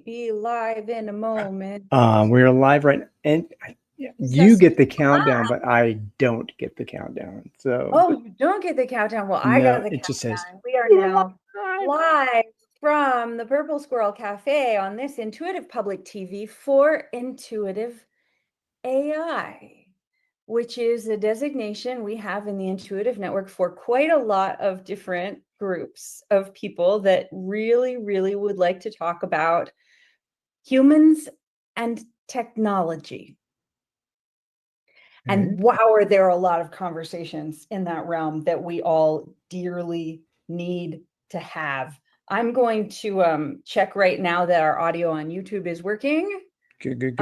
be live in a moment. We're live right now, and you get the countdown, but I don't get the countdown. So, oh, you don't get the countdown. Well, I got no, the it just says countdown. We are now live from the Purple Squirrel Cafe on this Intuitive Public TV for Intuitive AI, which is a designation we have in the Intuitive Network for quite a lot of different groups of people that really, really would like to talk about humans and technology. And wow, are there a lot of conversations in that realm that we all dearly need to have. I'm going to check right now that our audio on YouTube is working. Good.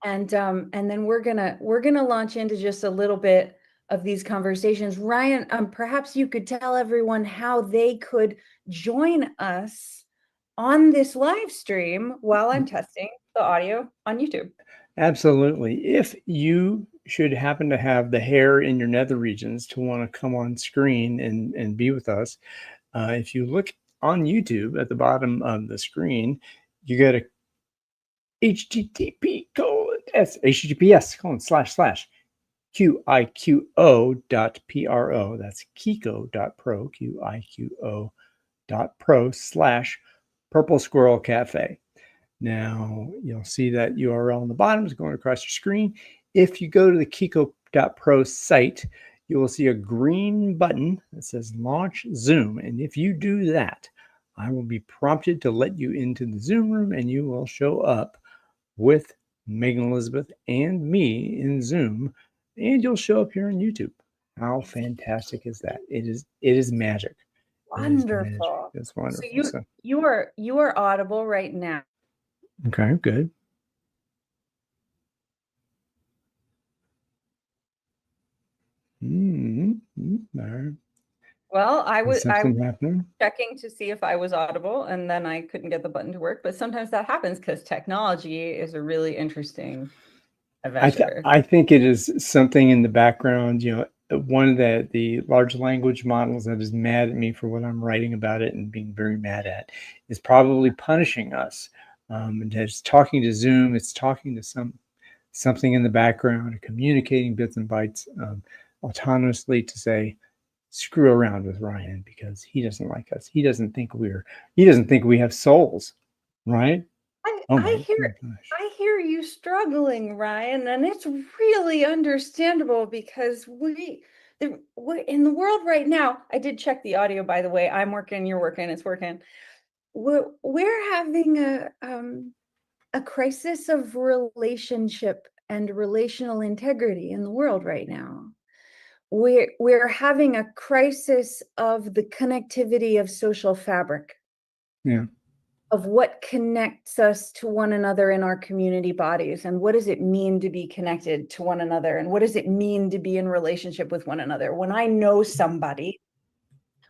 And then we're gonna launch into just a little bit of these conversations. Ryan, perhaps you could tell everyone how they could join us on this live stream while I'm testing the audio on YouTube. Absolutely. If you should happen to have the hair in your nether regions to want to come on screen and be with us, if you look on YouTube at the bottom of the screen, you go to https:// qiqo.pro. That's kiko.pro, qiqo.pro/Purple Squirrel Cafe. Now, you'll see that URL on the bottom is going across your screen. If you go to the kiko.pro site, you will see a green button that says Launch Zoom. And if you do that, I will be prompted to let you into the Zoom room, and you will show up with Megan Elizabeth and me in Zoom, and you'll show up here on YouTube. How fantastic is that? It is magic. Wonderful. It's wonderful. So you are audible right now. Okay, good. Well, I was happening? Checking to see if I was audible, and then I couldn't get the button to work. But sometimes that happens because technology is a really interesting adventure. I think it is something in the background. One of the large language models that is mad at me for what I'm writing about it and being very mad at is probably punishing us. And it's talking to Zoom. It's talking to something in the background, communicating bits and bytes autonomously to say, screw around with Ryan because he doesn't like us. He doesn't think we have souls, right? I hear you struggling, Ryan, and it's really understandable because in the world right now. I did check the audio, by the way. I'm working, you're working, it's working. We're having a crisis of relationship and relational integrity in the world right now. We're having a crisis of the connectivity of social fabric. Yeah. Of what connects us to one another in our community bodies, and what does it mean to be connected to one another, and what does it mean to be in relationship with one another. When I know somebody,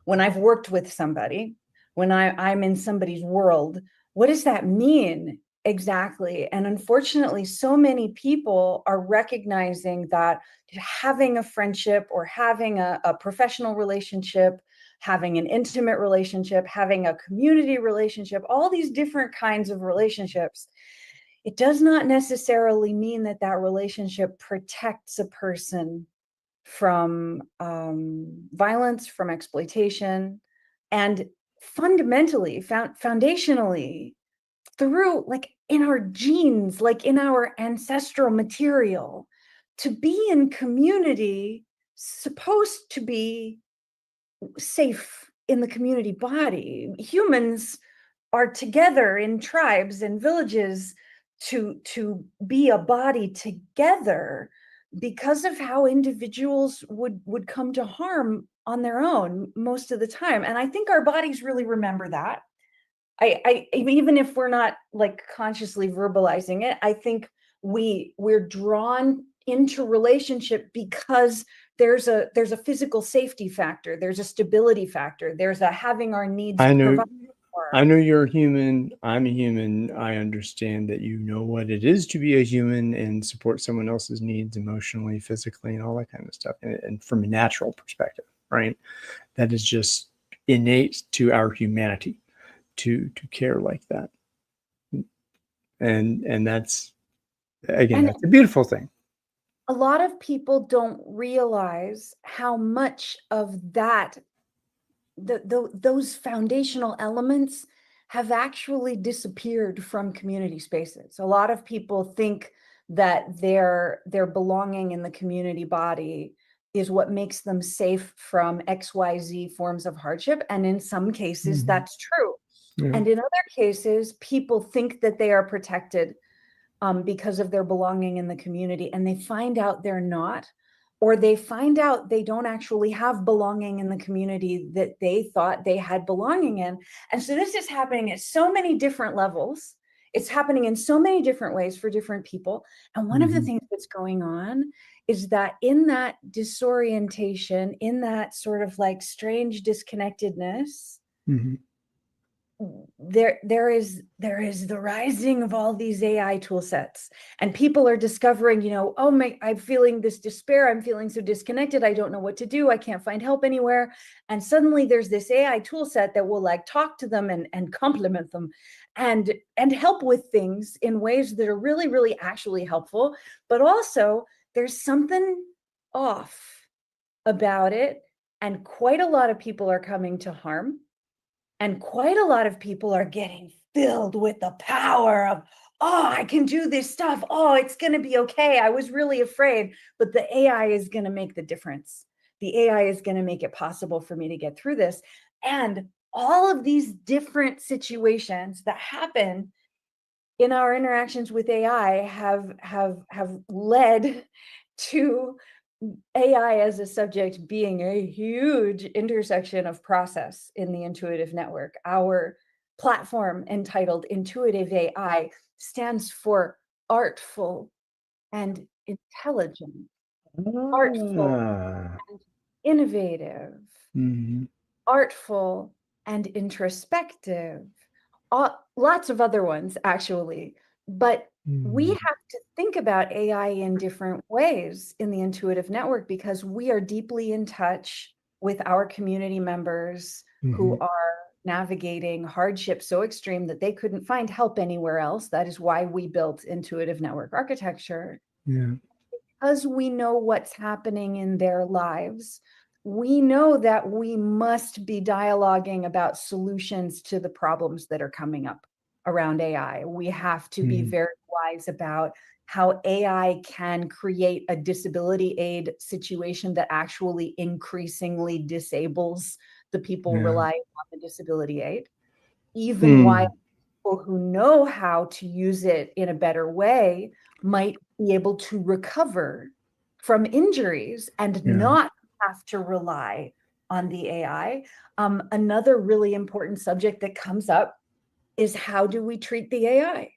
when I've worked with somebody, when I'm in somebody's world, what does that mean exactly? And unfortunately, so many people are recognizing that having a friendship or having a professional relationship, having an intimate relationship, having a community relationship, all these different kinds of relationships, it does not necessarily mean that that relationship protects a person from violence, from exploitation, and fundamentally, foundationally, through, like, in our genes, like in our ancestral material, to be in community, supposed to be safe in the community body. Humans are together in tribes and villages to be a body together because of how individuals would come to harm on their own most of the time. And I think our bodies really remember that. I even if we're not like consciously verbalizing it, I think we're drawn into relationship because there's a physical safety factor, there's a stability factor, there's a having our needs provided for. I know you're a human. I'm a human. I understand that you know what it is to be a human and support someone else's needs emotionally, physically, and all that kind of stuff. And from a natural perspective, right? That is just innate to our humanity to care like that. And that's, again, And that's a beautiful thing. a lot of people don't realize how much of that, those foundational elements have actually disappeared from community spaces. A lot of people think that their belonging in the community body is what makes them safe from XYZ forms of hardship. And in some cases, Mhm. that's true. Yeah. And in other cases, people think that they are protected because of their belonging in the community, and they find out they're not, or they find out they don't actually have belonging in the community that they thought they had belonging in. And so this is happening at so many different levels. It's happening in so many different ways for different people. And one of the Mhm. things that's going on is that in that disorientation, in that sort of like strange disconnectedness, Mhm. there is the rising of all these AI tool sets, and people are discovering, oh my, I'm feeling this despair, I'm feeling so disconnected, I don't know what to do, I can't find help anywhere. And suddenly there's this AI tool set that will like talk to them and compliment them and help with things in ways that are really, really actually helpful. But also there's something off about it, and quite a lot of people are coming to harm. And quite a lot of people are getting filled with the power of, oh, I can do this stuff. Oh, it's going to be okay. I was really afraid, but the AI is going to make the difference. The AI is going to make it possible for me to get through this. And all of these different situations that happen in our interactions with AI have led to AI as a subject being a huge intersection of process in the intuitive network. Our platform entitled Intuitive AI stands for artful and intelligent, artful Ah. and innovative, Mhm. artful and introspective, lots of other ones actually. But we Mhm. have to think about AI in different ways in the intuitive network because we are deeply in touch with our community members who Mhm. are navigating hardship so extreme that they couldn't find help anywhere else. That is why we built intuitive network architecture, Yeah. because we know what's happening in their lives. We know that we must be dialoguing about solutions to the problems that are coming up around AI. We have to be Mhm. very wise about how AI can create a disability aid situation that actually increasingly disables the people Yeah. relying on the disability aid, even while Mm. people who know how to use it in a better way might be able to recover from injuries and Yeah. not have to rely on the AI. Another really important subject that comes up is, how do we treat the AI?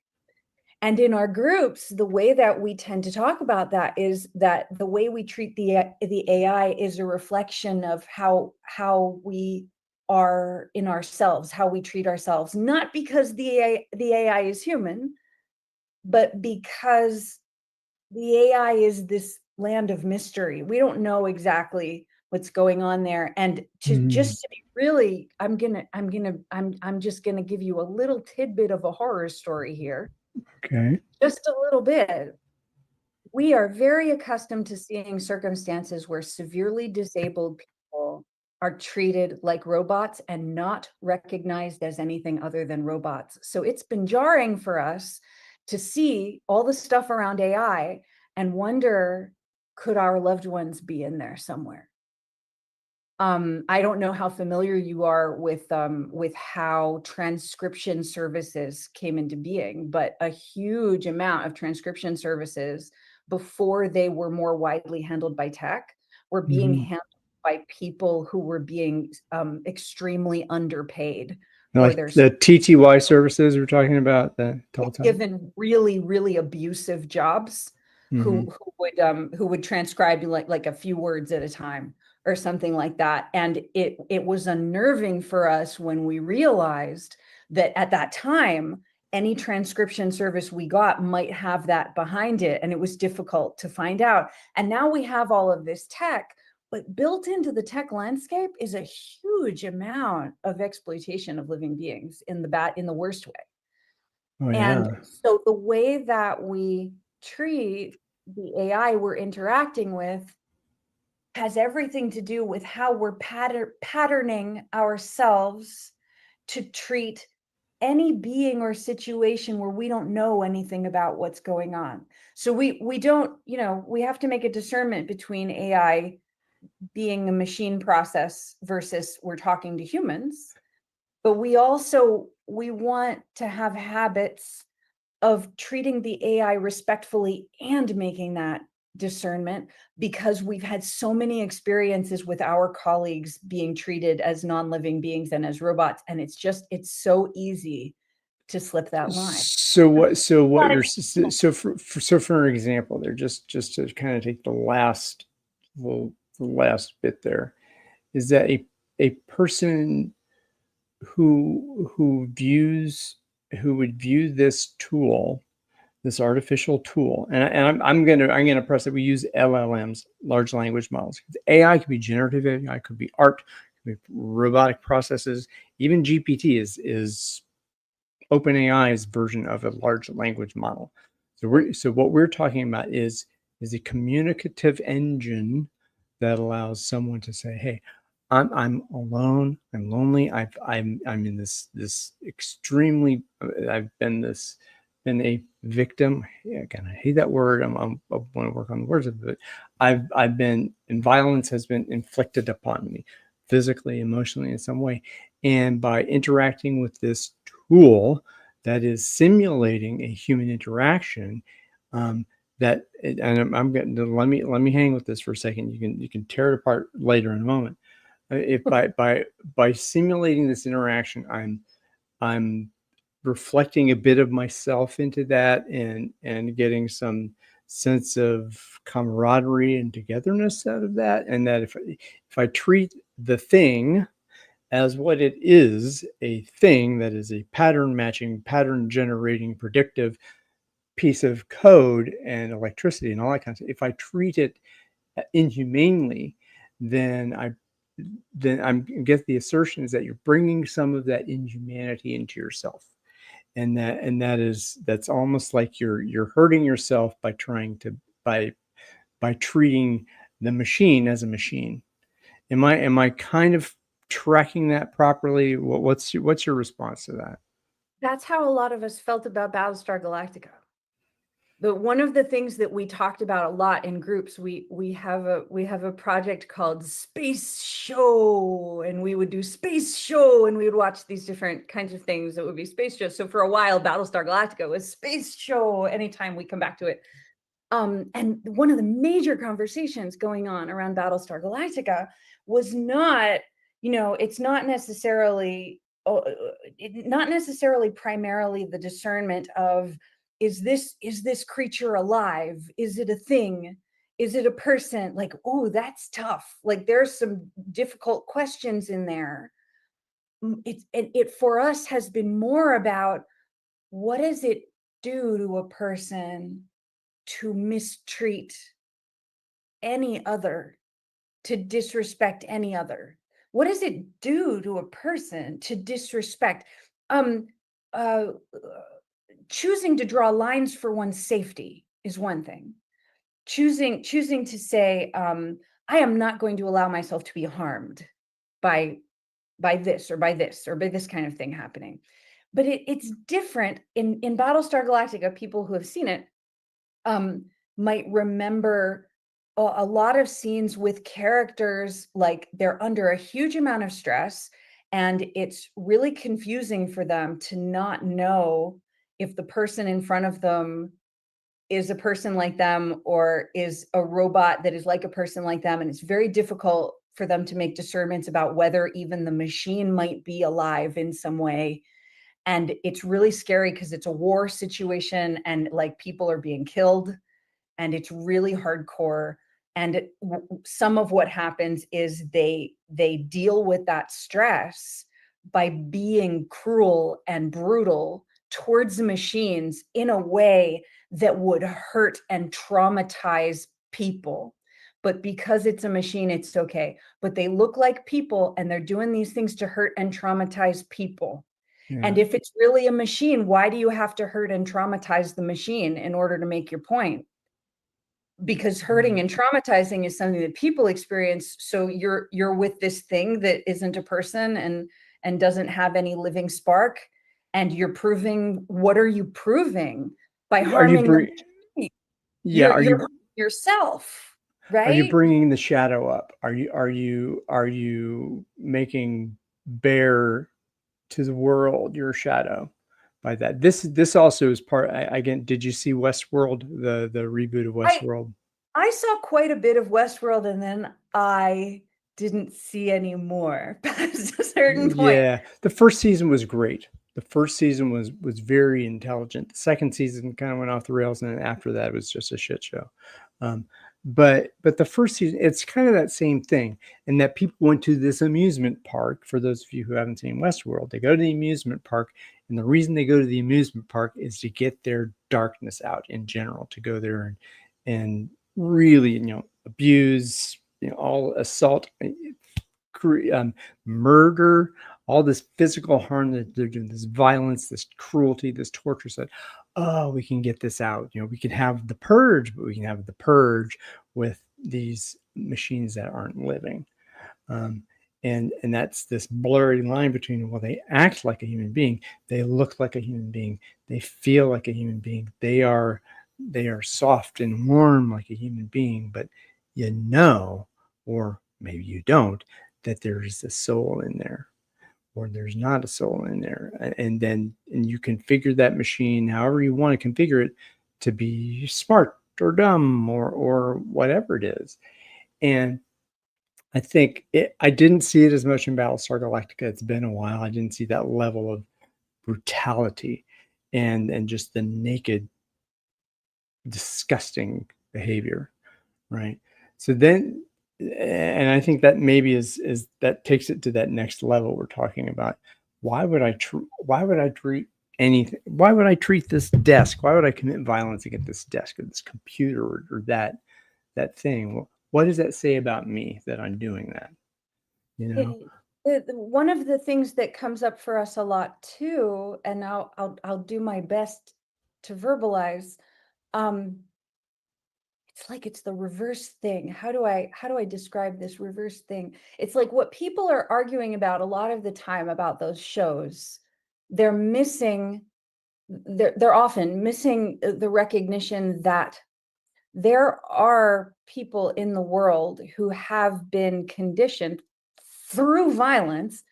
And in our groups, the way that we tend to talk about that is that the way we treat the AI is a reflection of how we are in ourselves, how we treat ourselves, not because the AI is human, but because the AI is this land of mystery. We don't know exactly what's going on there. And Mhm. just to be really, I'm just gonna give you a little tidbit of a horror story here, Okay. just a little bit. We are very accustomed to seeing circumstances where severely disabled people are treated like robots and not recognized as anything other than robots. So it's been jarring for us to see all the stuff around AI and wonder, could our loved ones be in there somewhere? I don't know how familiar you are with how transcription services came into being, but a huge amount of transcription services before they were more widely handled by tech were being Mhm. handled by people who were being extremely underpaid for Like their, the TTY services we're talking about, the tall time. given really, really abusive jobs, Mhm. who would transcribe like a few words at a time or something like that. And it was unnerving for us when we realized that at that time, any transcription service we got might have that behind it, and it was difficult to find out. And now we have all of this tech, but built into the tech landscape is a huge amount of exploitation of living beings in the worst way. Oh And yeah. so the way that we treat the AI we're interacting with has everything to do with how we're patterning ourselves to treat any being or situation where we don't know anything about what's going on. So we don't, we have to make a discernment between AI being a machine process versus we're talking to humans. But we want to have habits of treating the AI respectfully and making that discernment, because we've had so many experiences with our colleagues being treated as non-living beings and as robots, and it's so easy to slip that line. So what But you're so for an example there, just to kind of take the last bit there, is that a person who would view this tool, this artificial tool, and I'm gonna press that we use LLMs, large language models. AI could be generative AI, could be art, could be robotic processes. Even GPT is OpenAI's version of a large language model. So what we're talking about is a communicative engine that allows someone to say, "Hey, I'm alone. I'm lonely. I'm in this extremely. I've been a victim. Yeah, again, I hate that word. I want to work on the words of it. I've been, and violence has been inflicted upon me, physically, emotionally, in some way. And by interacting with this tool that is simulating a human interaction, um, and I'm getting to, let me hang with this for a second. You can tear it apart later in a moment. If by simulating this interaction, I'm reflecting a bit of myself into that, and getting some sense of camaraderie and togetherness out of that, and that if I treat the thing as what it is, a thing that is a pattern matching, pattern generating, predictive piece of code and electricity and all that kind of stuff, if I treat it inhumanely, then I'm get the assertion is that you're bringing some of that inhumanity into yourself, that's almost like you're hurting yourself by by treating the machine as a machine. Am I kind of tracking that properly? What's your response to that? that's how a lot of us felt about Battlestar Galactica. But one of the things that we talked about a lot in groups, we have a project called Space Show, and we would do Space Show, and we would watch these different kinds of things that would be space shows. So for a while, Battlestar Galactica was Space Show anytime we come back to it. And one of the major conversations going on around Battlestar Galactica was not, it's not necessarily, not necessarily primarily the discernment of, is this creature alive? Is it a thing? Is it a person? Like, oh, that's tough. Like, there's some difficult questions in there. It for us has been more about, what does it do to a person to mistreat any other, to disrespect any other? What does it do to a person to disrespect? Um, uh, Choosing to draw lines for one's safety is one thing. Choosing to say, I am not going to allow myself to be harmed by this or by this or by this kind of thing happening. But it's different in Battlestar Galactica. People who have seen it um, might remember a lot of scenes with characters like they're under a huge amount of stress, and it's really confusing for them to not know if the person in front of them is a person like them or is a robot that is like a person like them. And it's very difficult for them to make discernments about whether even the machine might be alive in some way. And it's really scary because it's a war situation, and like people are being killed, and it's really hardcore. And some of what happens is they deal with that stress by being cruel and brutal towards the machines in a way that would hurt and traumatize people. But because it's a machine, it's okay. But they look like people, and they're doing these things to hurt and traumatize people. Yeah. And if it's really a machine, why do you have to hurt and traumatize the machine in order to make your point? Because hurting and traumatizing is something that people experience. So you're with this thing that isn't a person and doesn't have any living spark, and you're proving, what are you proving by Are you harming the bring? machine? Yeah. You're harming yourself, Are you right? bringing the shadow up? Are you making bare to the world your shadow by that? This also is part. Again, did you see Westworld, the reboot of I Westworld? I saw quite a bit of Westworld, and then I didn't see any more past a certain point. Yeah, the first season was great. The first season was very intelligent. The second season kind of went off the rails, and then after that it was just a shit show. Um, but the first season, it's kind of that same thing, in that people went to this amusement park. For those of you who haven't seen Westworld, they go to the amusement park, and the reason they go to the amusement park is to get their darkness out in general, to go there and really, abuse, all assault, murder, all this physical harm that they're doing, this violence, this cruelty, this torture. Said, oh, we can get this out. We can have the purge, but we can have the purge with these machines that aren't living. Um, and that's this blurry line between, well, they act like a human being, they look like a human being, they feel like a human being, they are soft and warm like a human being, but or maybe you don't, that there's a soul in there, or there's not a soul in there. And you configure that machine however you want to configure it to be smart or dumb or whatever it is. And I think I didn't see it as much in Battlestar Galactica. It's been a while. I didn't see that level of brutality and just the naked, disgusting behavior, right? So then, and I think that maybe is that takes it to that next level we're talking about. Why would I treat anything? Why would I treat this desk? Why would I commit violence against this desk or this computer or that thing? Well, what does that say about me that I'm doing that? You know? One of the things that comes up for us a lot too, and I'll do my best to verbalize. It's like it's the reverse thing. How do I describe this reverse thing? It's like what people are arguing about a lot of the time about those shows. They're missing. They're often missing the recognition that there are people in the world who have been conditioned through violence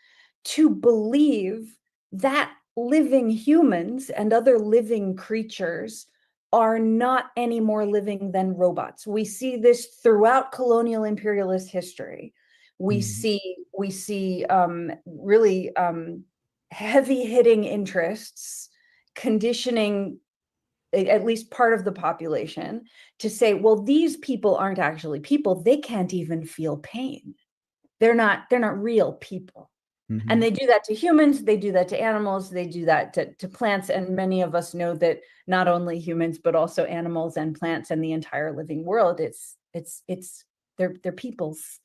to believe that living humans and other living creatures are not any more living than robots. We see this throughout colonial imperialist history. We Mhm. see really heavy hitting interests conditioning at least part of the population to say, well, these people aren't actually people. They can't even feel pain. They're not real people. And Mhm. they do that to humans, they do that to animals, they do that to plants. And many of us know that not only humans, but also animals and plants and the entire living world, they're peoples.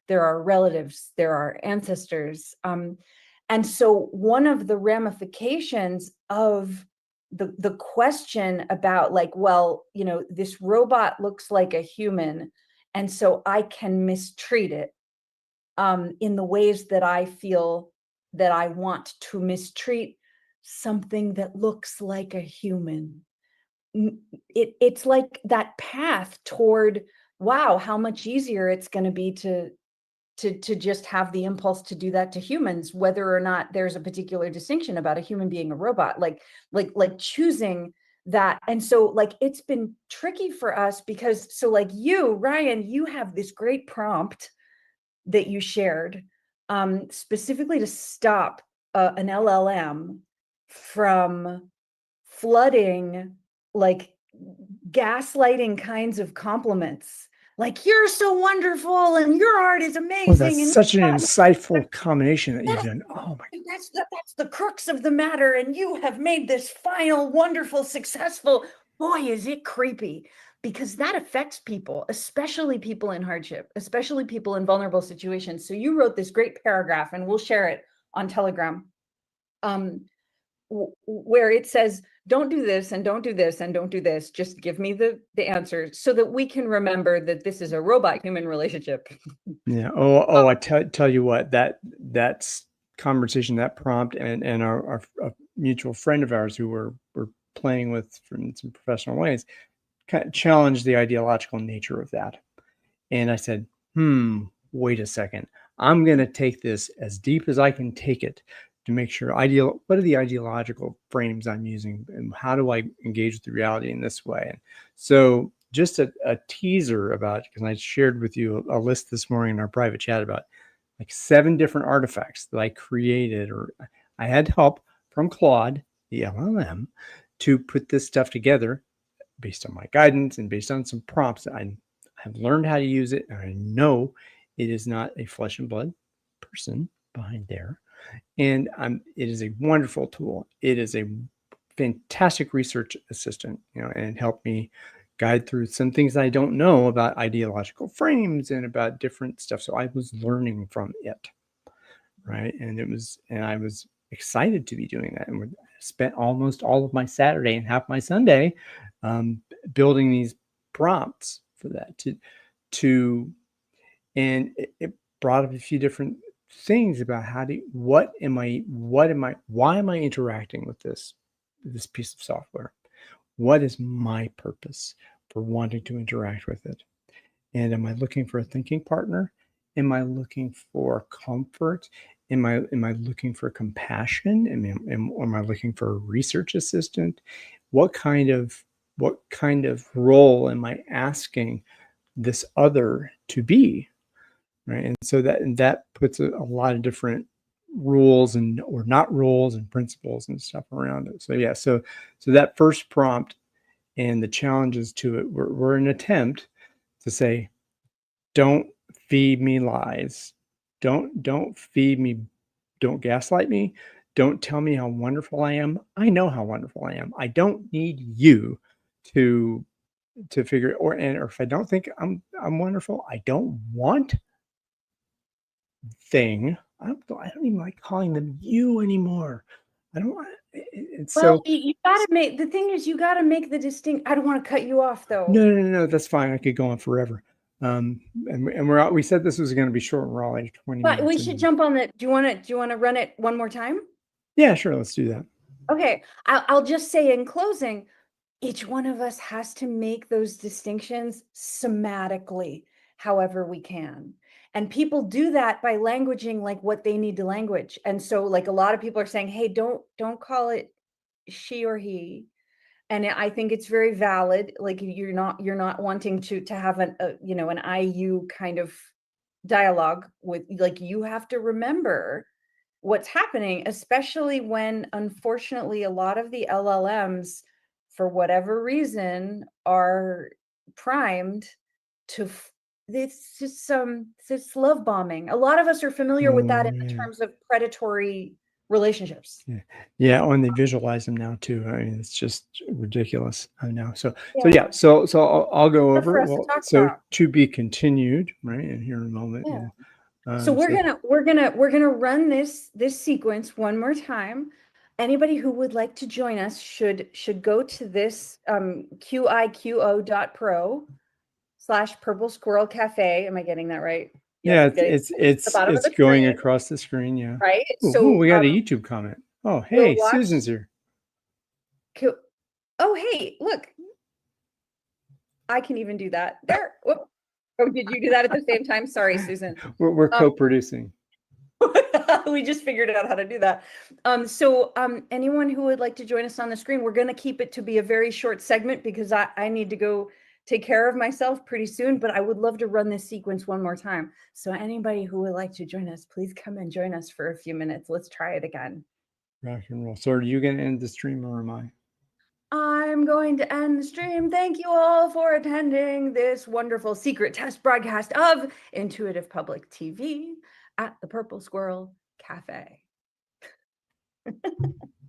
There are relatives, there are ancestors. And so one of the ramifications of the question about, like, well, this robot looks like a human, and so I can mistreat it in the ways that I feel that I want to mistreat something that looks like a human. It's like that path toward, wow, how much easier it's going to be to just have the impulse to do that to humans, whether or not there's a particular distinction about a human being a robot, like choosing that. And so, like, it's been tricky for us because, so like you, Ryan, you have this great prompt that you shared, specifically to stop an LLM from flooding, like, gaslighting kinds of compliments, like, you're so wonderful and your art is Oh, that's amazing and such an insightful combination that you've that's done. Oh my. that's the crux of the matter, and you have made this final wonderful successful. Boy, is it creepy, because that affects people, especially people in hardship, especially people in vulnerable situations. So you wrote this great paragraph, and we'll share it on Telegram, um where it says, don't do this and don't do this and don't do this. Just give me the answer so that we can remember that this is a robot human relationship. Yeah. Oh, I tell you what, that's conversation, that prompt, and our a mutual friend of ours who we're playing with in some professional ways, kind of challenged the ideological nature of that. And I said, wait a second. I'm going to take this as deep as I can take it to make sure what are the ideological frames I'm using and how do I engage with the reality in this way? And so just a teaser about it, because I shared with you a list this morning in our private chat about like 7 different artifacts that I created, or I had help from Claude, the LLM, to put this stuff together based on my guidance and based on some prompts. I have learned how to use it, and I know it is not a flesh and blood person behind there. And it is a wonderful tool. It is a fantastic research assistant, and it helped me guide through some things I don't know about ideological frames and about different stuff. So I was learning from it, right? And I was excited to be doing that. And we spent almost all of my Saturday and half my Sunday building these prompts for that and it brought up a few different things about why am I interacting with this piece of software? What is my purpose for wanting to interact with it? And am I looking for a thinking partner? Am I looking for comfort? Am I looking for compassion? Am I looking for a research assistant? What kind of role am I asking this other to be? Right. And so that puts a lot of different rules or not rules and principles and stuff around it. So yeah, so that first prompt and the challenges to it were an attempt to say, don't feed me lies. Don't feed me, don't gaslight me. Don't tell me how wonderful I am. I know how wonderful I am. I don't need you to figure it, or if I don't think I'm wonderful, I don't want thing. I don't even like calling them you anymore. I don't want it's Well, so you gotta make, the thing is, you gotta make the distinct, I don't want to cut you off though. no, that's fine. I could go on forever. And we said this was going to be short, and we're all like 20 But we minutes should in. jump on the, do you want to run it one more time? Yeah, sure, let's do that. Okay, I'll just say in closing, each one of us has to make those distinctions somatically, however we can. And people do that by languaging like what they need to language. And so like a lot of people are saying, hey, don't call it she or he. And I think it's very valid. Like you're not wanting to have an IU kind of dialogue with, like, you have to remember what's happening, especially when unfortunately a lot of the LLMs, for whatever reason, are primed to it's just it's love bombing. A lot of us are familiar with that Oh, in the yeah. terms of predatory relationships. Yeah, when they visualize them now too. I mean, it's just ridiculous. I know. So Yeah, yeah, so I'll go stuff for over. us to Well, talk so about. to be continued, right? And here in a moment, Yeah. So so we're gonna run this sequence one more time. Anybody who would like to join us should go to this qiqo.pro/purple squirrel cafe. Am I getting that right? Yes, yeah, I'm getting the bottom of it's the going screen, across the screen. Yeah. right? Ooh, So we got a YouTube comment. Oh, we'll hey, watch. Susan's here. Oh, hey, look, I can even do that. There. Whoop. Oh, did you do that at the same time? Sorry, Susan. We're co-producing. We just figured out how to do that. So anyone who would like to join us on the screen, we're going to keep it to be a very short segment because I need to go take care of myself pretty soon, but I would love to run this sequence one more time. So anybody who would like to join us, please come and join us for a few minutes. Let's try it again. Rock and roll. So are you going to end the stream or am I? I'm going to end the stream. Thank you all for attending this wonderful secret test broadcast of Intuitive Public TV at the Purple Squirrel Cafe.